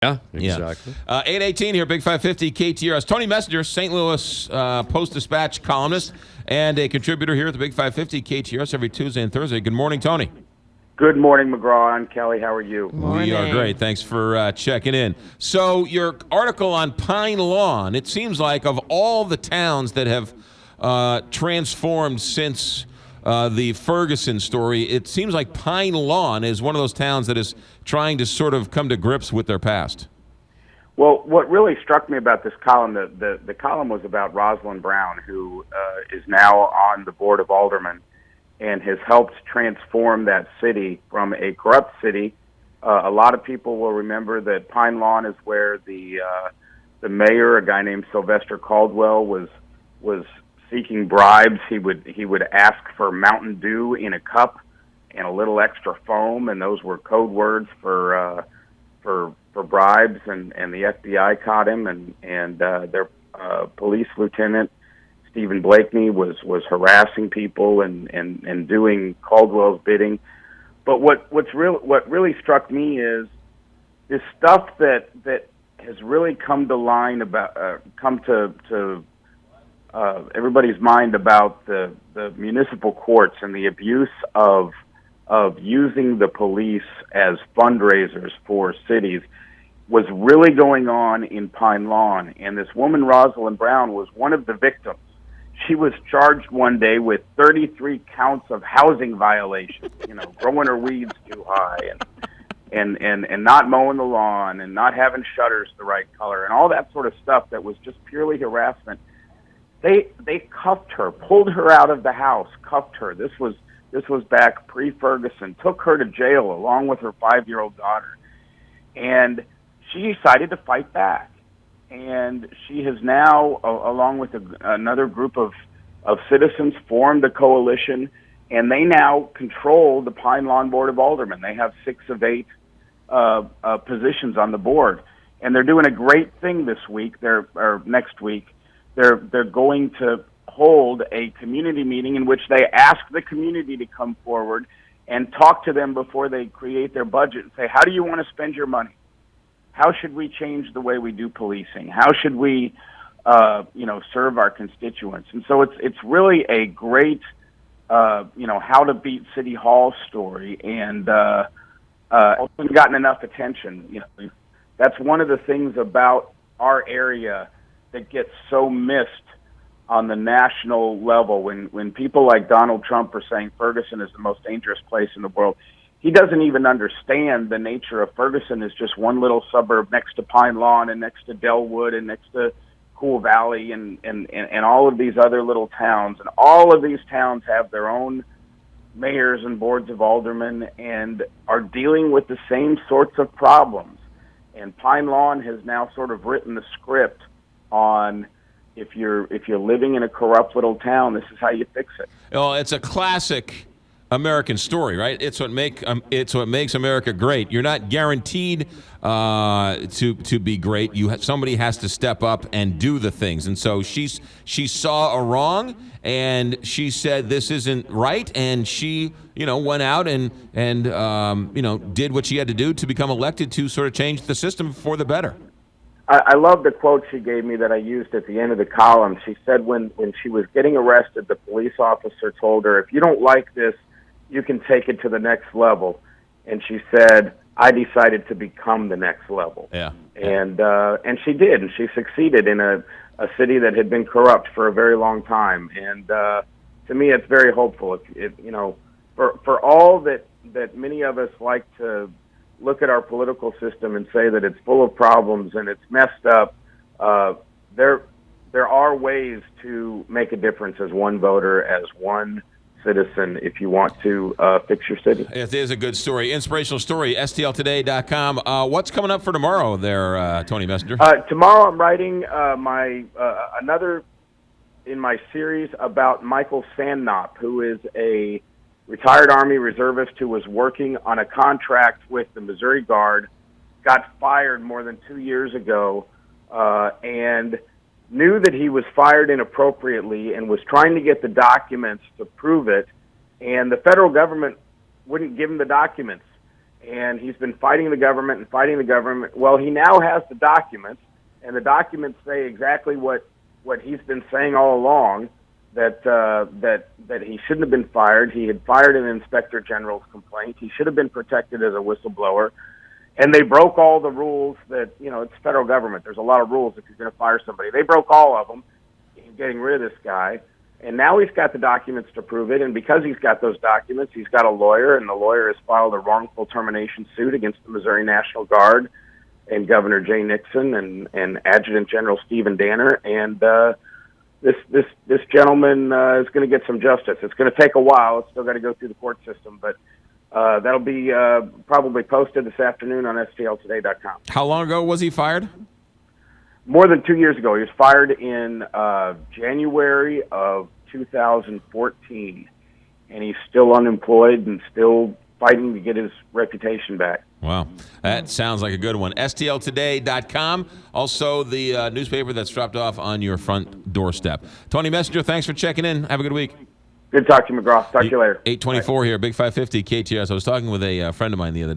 Yeah, exactly. 8:18 here, Big 550 KTRS. Tony Messenger, St. Louis Post-Dispatch columnist and a contributor here at the Big 550 KTRS every Tuesday and Thursday. Good morning, Tony. Good morning, McGraw and Kelly. How are you? We are great. Thanks for checking in. So your article on Pine Lawn, it seems like of all the towns that have transformed since the Ferguson story, it seems like Pine Lawn is one of those towns that is trying to sort of come to grips with their past. Well, what really struck me about this column, the column was about Rosalind Brown, who is now on the Board of Aldermen and has helped transform that city from a corrupt city. A lot of people will remember that Pine Lawn is where the mayor, a guy named Sylvester Caldwell, was seeking bribes. He would ask for Mountain Dew in a cup and a little extra foam, and those were code words for bribes. And the FBI caught him, and their police lieutenant Stephen Blakeney was harassing people and doing Caldwell's bidding. But what really struck me is this stuff that has really come to everybody's mind about the municipal courts and the abuse of using the police as fundraisers for cities was really going on in Pine Lawn. And this woman, Rosalind Brown, was one of the victims. She was charged one day with 33 counts of housing violations, growing her weeds too high and not mowing the lawn and not having shutters the right color and all that sort of stuff that was just purely harassment. They cuffed her, pulled her out of the house, cuffed her. This was back pre-Ferguson, took her to jail along with her 5-year-old daughter. And she decided to fight back. And she has now, along with another group of citizens, formed a coalition, and they now control the Pine Lawn Board of Aldermen. They have 6 of 8 positions on the board, and they're doing a great thing this week. Next week, they're going to hold a community meeting in which they ask the community to come forward and talk to them before they create their budget and say, how do you want to spend your money? How should we change the way we do policing? How should we, serve our constituents? And so it's really a great, how to beat City Hall story, and hasn't gotten enough attention. That's one of the things about our area that gets so missed on the national level. When people like Donald Trump are saying Ferguson is the most dangerous place in the world, he doesn't even understand the nature of Ferguson is just one little suburb next to Pine Lawn and next to Dellwood and next to Cool Valley and all of these other little towns. And all of these towns have their own mayors and boards of aldermen and are dealing with the same sorts of problems. And Pine Lawn has now sort of written the script on if you're living in a corrupt little town, this is how you fix it. Well, it's a classic American story, right? It's what makes America great. You're not guaranteed to be great. Somebody has to step up and do the things. And so she saw a wrong, and she said this isn't right, and she went out and did what she had to do to become elected to sort of change the system for the better. I love the quote she gave me that I used at the end of the column. She said when she was getting arrested, the police officer told her, if you don't like this, you can take it to the next level. And she said, I decided to become the next level. Yeah. And she did, and she succeeded in a city that had been corrupt for a very long time. And to me, it's very hopeful. For all that many of us like to look at our political system and say that it's full of problems and it's messed up, there are ways to make a difference as one voter, as one citizen, if you want to fix your city. It is a good story. Inspirational story, stltoday.com. What's coming up for tomorrow there, Tony Messenger? Tomorrow I'm writing another in my series about Michael Sandnop, who is a retired Army reservist who was working on a contract with the Missouri Guard, got fired more than 2 years ago, and knew that he was fired inappropriately and was trying to get the documents to prove it, and the federal government wouldn't give him the documents. and he's been fighting the government and fighting the government. Well, he now has the documents, and the documents say exactly what he's been saying all along, that he shouldn't have been fired. He had fired an inspector general's complaint. He should have been protected as a whistleblower. And they broke all the rules that, it's federal government. There's a lot of rules if you're going to fire somebody. They broke all of them in getting rid of this guy. And now he's got the documents to prove it. And because he's got those documents, he's got a lawyer, and the lawyer has filed a wrongful termination suit against the Missouri National Guard and Governor Jay Nixon and Adjutant General Stephen Danner. And this gentleman is going to get some justice. It's going to take a while. It's still got to go through the court system, but that'll be probably posted this afternoon on STLtoday.com. How long ago was he fired? More than 2 years ago. He was fired in January of 2014, and he's still unemployed and still fighting to get his reputation back. Wow. That sounds like a good one. STLtoday.com, also the newspaper that's dropped off on your front doorstep. Tony Messenger, thanks for checking in. Have a good week. Good talk to you, McGraw. Talk to you later. 824 here, Big 550 KTRS. I was talking with a friend of mine the other day.